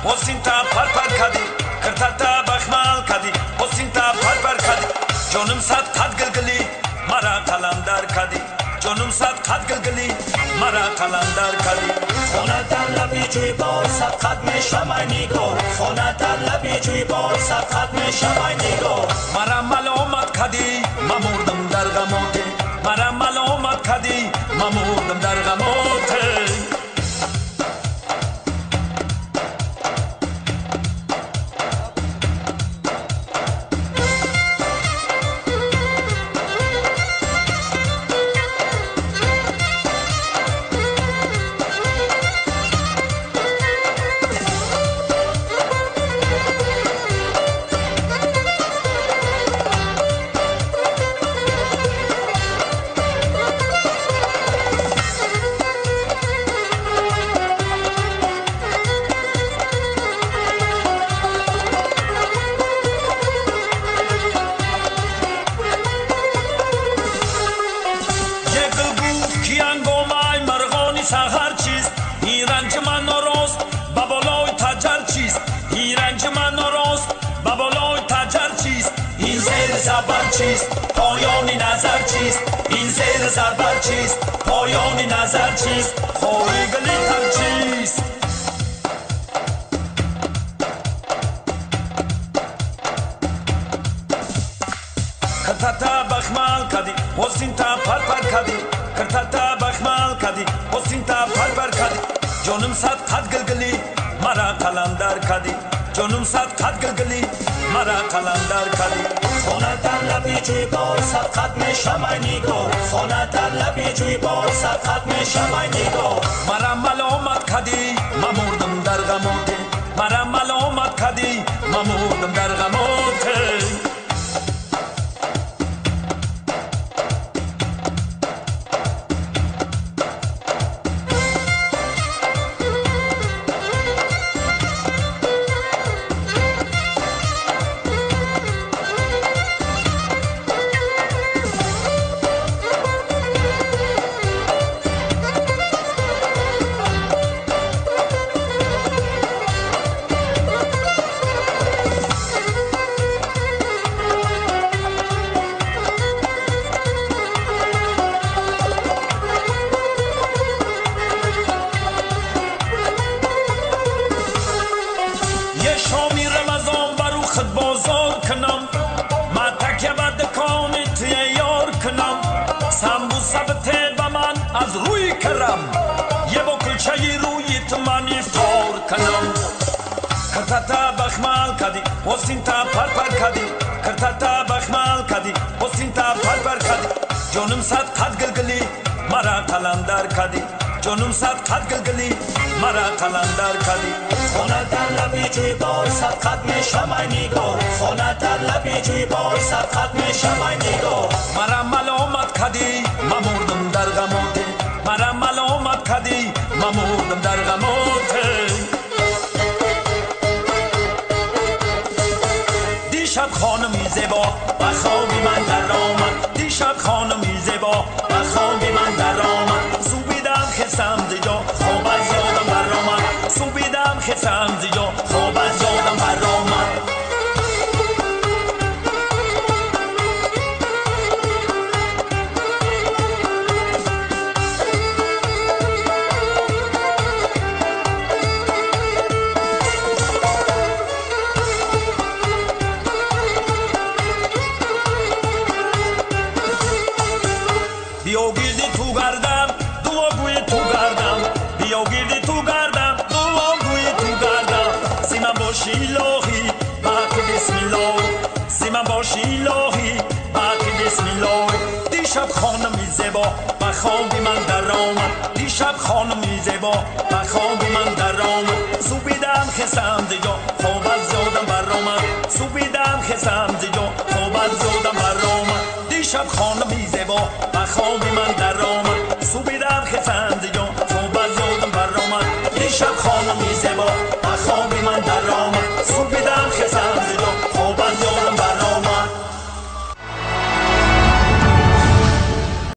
حسینتا پر کدی کرتا بخمال کدی حسینتا پر کدی جانم صد قد گلگلی مرا قلندر کدی جانم صد قد گلگلی مرا قلندر کدی خونه در لبی جوی بار صد قد میشم نگار خونه در لبی جوی بار صد قد میشم نگار مرا ملامت کدی ممردم در غمات مرا ملامت کدی ممردم در غمات سحر چیست این رنج من ناراست با بالای تجر چیست این رنج من ناراست با بالای تجر چیست این زیر زبر چیست پایان نظر چیست این زیر زبر چیست پایان نظر چیست خوری گلی تر چیست کرتا بخمال کدی حسینتا پر کدی کرتا بخمال کدی حسینتا پر کدی جانم صد قد گلگلی مرا قلندر کدی جانم صد قد گلگلی مرا قلندر کدی خونه در لبی جوی بار صد قد میشم نگار خونه در لبی جوی بار صد قد میشم نگار مرا ملامت کدی ممردم در غمات مرا ملامت کدی ممردم در غمات شامی رمضان برو خود بازار کنم ما تکیه و دکانت یار کنم سمبوسه بته به من از روی کرم یه با کلچه روی من افطار کنم کرتا بخمال کدی حسینتا پر کدی کرتا بخمال کدی حسینتا پر کدی جانم صد قد گلگلی مرا قلندر کدی جانم صد قد گلگلی مرا قلندر کدی خونه در لبی جوی بار صد قد میشم نگار خونه در لبی جوی بار صد قد میشم نگار مرا ملامت کدی ممردم در غمات مرا ملامت کدی ممردم در غمات دیشب خانمی زیبا و خوابی من در آمد دیشب خانمی زیبا و خوابی من در آمد سوبیدم خستم زیجا خواب از یادم بر آمد سوبیدم خستم زیجا خواب از یادم بر آمد بیا گیردی تو گردم دعاگوی تو گردم بیا گیردی تو گردم دعاگوی تو گردم سیمن باشی الهی باقی بسم الله سیمن باشی الهی باقی بسم الله دیشب خانمی زیبا و خوابی من در آمد دیشب خانمی زیبا و خوابی من در آمد سوبیدم خستم دیجا خواب از یادم بر آمد سوبیدم خستم دیجا خواب از یادم بر آمد دیشب خانمی زیبا و خوابی من در آمد